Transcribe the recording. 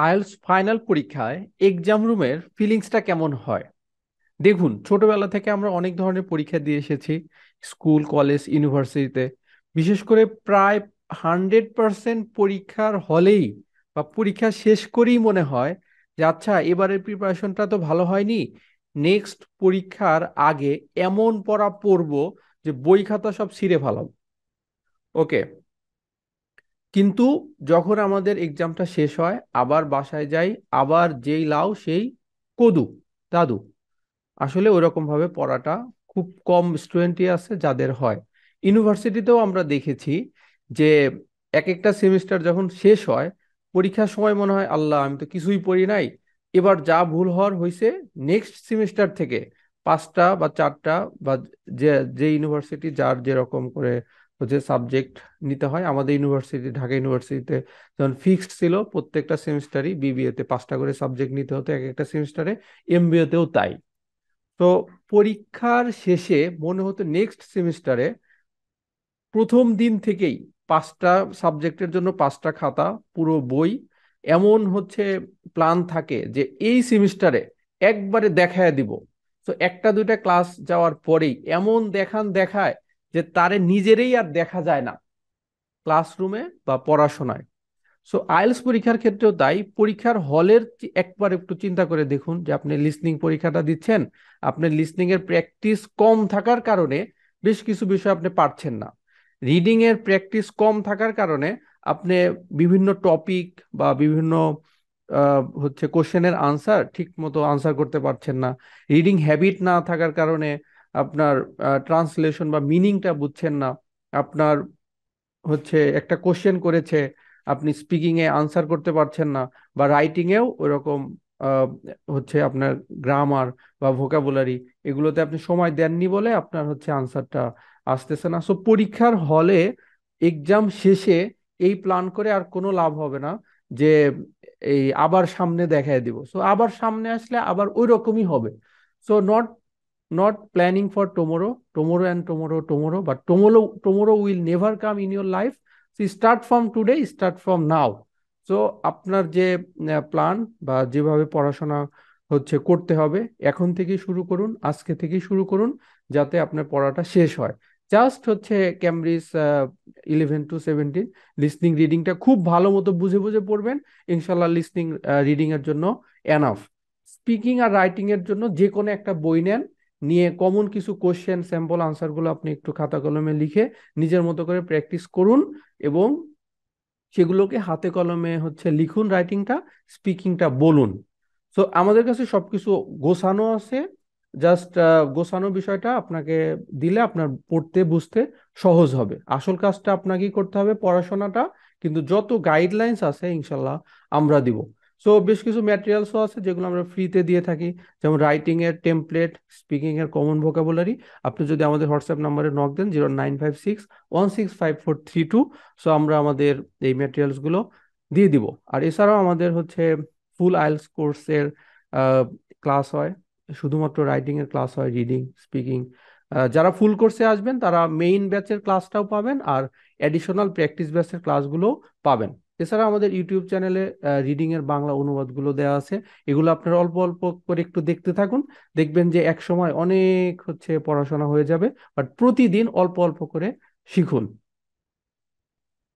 IELTS final পরীক্ষায় exam রুমের ফিলিংসটা কেমন হয়? দেখুন, ছোটবেলা থেকে আমরা অনেক ধরনের পরীক্ষা দিয়ে এসেছি, স্কুল, কলেজ, ইউনিভার্সিটিতে। বিশেষ করে প্রায় 100% পরীক্ষার হলেই বা পরীক্ষা শেষ করেই মনে হয় যে আচ্ছা, এবারের প্রিপারেশনটা তো ভালো হয়নি, নেক্সট পরীক্ষার আগে এমন পড়া পড়বো যে বই খাতা সব ছিঁড়ে ফেলাবো। ওকে, কিন্তু যখন আমাদের এক্সামটা শেষ হয় আবার বাসায় যাই, আবার যেই লাউ সেই কদু। দাদু, আসলে ওইরকম ভাবে পড়াটা খুব কম স্টুডেন্টই আছে যাদের হয়। ইউনিভার্সিটিতেও আমরা দেখেছি যে এক একটা সেমিস্টার যখন শেষ হয়, পরীক্ষার সময় মনে হয় আল্লাহ, আমি তো কিছুই পড়ি নাই, এবার যা ভুল হওয়ার হয়েছে, নেক্সট সেমিস্টার থেকে 5টা বা 4টা বা যে যে ইউনিভার্সিটি যার যেরকম করে হচ্ছে সাবজেক্ট নিতে হয়। আমাদের ইউনিভার্সিটি, ঢাকা ইউনিভার্সিটিতে যখন ফিক্সড ছিল প্রত্যেকটা সেমিস্টারই বিবিএতে 5টা করে সাবজেক্ট নিতে হতো এক একটা সেমিস্টারে, এমবিএতেও তাই। তো পরীক্ষার শেষে মনে হতো নেক্সট সেমিস্টারে প্রথম দিন থেকেই 5টা সাবজেক্টের জন্য 5টা খাতা, পুরো বই, এমন হচ্ছে প্ল্যান থাকে যে এই সেমিস্টারে একবারে দেখায় দিব। তো একটা দুইটা ক্লাস যাওয়ার পরেই এমন দেখান দেখায় যে তারে নিজেরই আর দেখা যায় না ক্লাসরুমে বা পড়াশোনায়। সো আইএলটিএস পরীক্ষার ক্ষেত্রেও তাই। পরীক্ষার হলের একবার একটু চিন্তা করে দেখুন যে আপনি লিসনিং পরীক্ষাটা দিচ্ছেন, আপনার লিসনিং এর প্র্যাকটিস কম থাকার কারণে বেশ কিছু বিষয় আপনি পারছেন না। রিডিং এর প্র্যাকটিস কম থাকার কারণে আপনি বিভিন্ন টপিক বা বিভিন্ন হচ্ছে কোশ্চেনের আনসার ঠিক মতো আনসার করতে পারছেন না। রিডিং হ্যাবিট না থাকার কারণে আপনার ট্রান্সলেশন বা মিনিংটা বুঝছেন না। আপনার হচ্ছে একটা কোশ্চেন করেছে, আপনি স্পিকিং এ আনসার করতে পারছেন না, বা রাইটিং এও ওইরকম আহ, হচ্ছে আপনার গ্রামার বা ভোকাবুলারি এগুলোতে আপনি সময় দেননি বলে আপনার হচ্ছে আনসারটা আসতেছে না। সো পরীক্ষার হলে এক্সাম শেষে এই প্ল্যান করে আর কোনো লাভ হবে না যে এই আবার সামনে দেখায় দিব, সো আবার সামনে আসলে আবার ওই রকমই হবে। So not planning for tomorrow and tomorrow, but tomorrow will never come in your life. So start from today, start from now. So আপনার যে প্ল্যান বা যেভাবে পড়াশোনা হচ্ছে করতে হবে, এখন থেকেই শুরু করুন, আজকে থেকেই শুরু করুন, যাতে আপনার পড়াটা শেষ হয়। জাস্ট হচ্ছে ক্যামব্রিজ 11 to 17 লিসনিং রিডিংটা খুব ভালো মতো বুঝে বুঝে পড়বেন। ইনশাল্লাহ লিসনিং রিডিং এর জন্য এনাফ। স্পিকিং আর রাইটিং এর জন্য যে কোনো একটা বই নেন, নিয়ে কমন কিছু কোশ্চেন স্যাম্পল আনসার গুলো আপনি একটু খাতা কলমে লিখে নিজের মতো করে প্র্যাকটিস করুন, এবং সেগুলোকে হাতে কলমে হচ্ছে লিখুন রাইটিংটা, স্পিকিংটা বলুন। সো আমাদের কাছে সবকিছু গোছানো আছে। জাস্ট গোছানো বিষয়টা আপনাকে দিলে আপনার পড়তে বুঝতে সহজ হবে। আসল কাজটা আপনাকেই করতে হবে, পড়াশোনাটা কিন্তু যত গাইডলাইন্স আছে ইনশাল্লাহ আমরা দিব। সো বেশ কিছু ম্যাটেরিয়ালসও আছে যেগুলো আমরা ফ্রিতে দিয়ে থাকি, যেমন রাইটিং এর টেমপ্লেট, স্পিকিং এর কমন ভোকাবুলারি। আপনি যদি আমাদের হোয়াটসঅ্যাপ নাম্বারে নক দেন 0956 165 432, সো আমরা আমাদের এই ম্যাটেরিয়ালস গুলো দিয়ে দিব। আর এছাড়াও আমাদের হচ্ছে ফুল আইএলটিএস কোর্সের ক্লাস হয়, শুধুমাত্র রাইটিং এর ক্লাস হয়, রিডিং, স্পিকিং। যারা ফুল কোর্সে আসবেন তারা মেইন ব্যাচের ক্লাসটাও পাবেন, আর অ্যাডিশনাল প্র্যাকটিস ব্যাচের ক্লাসগুলো পাবেন। এছাড়া আমাদের ইউটিউব চ্যানেলে রিডিং এর বাংলা অনুবাদগুলো দেওয়া আছে, এগুলো আপনারা অল্প অল্প করে একটু দেখতে থাকুন। দেখবেন যে এক সময় অনেক হচ্ছে পড়াশোনা হয়ে যাবে, বাট প্রতিদিন অল্প অল্প করে শিখুন।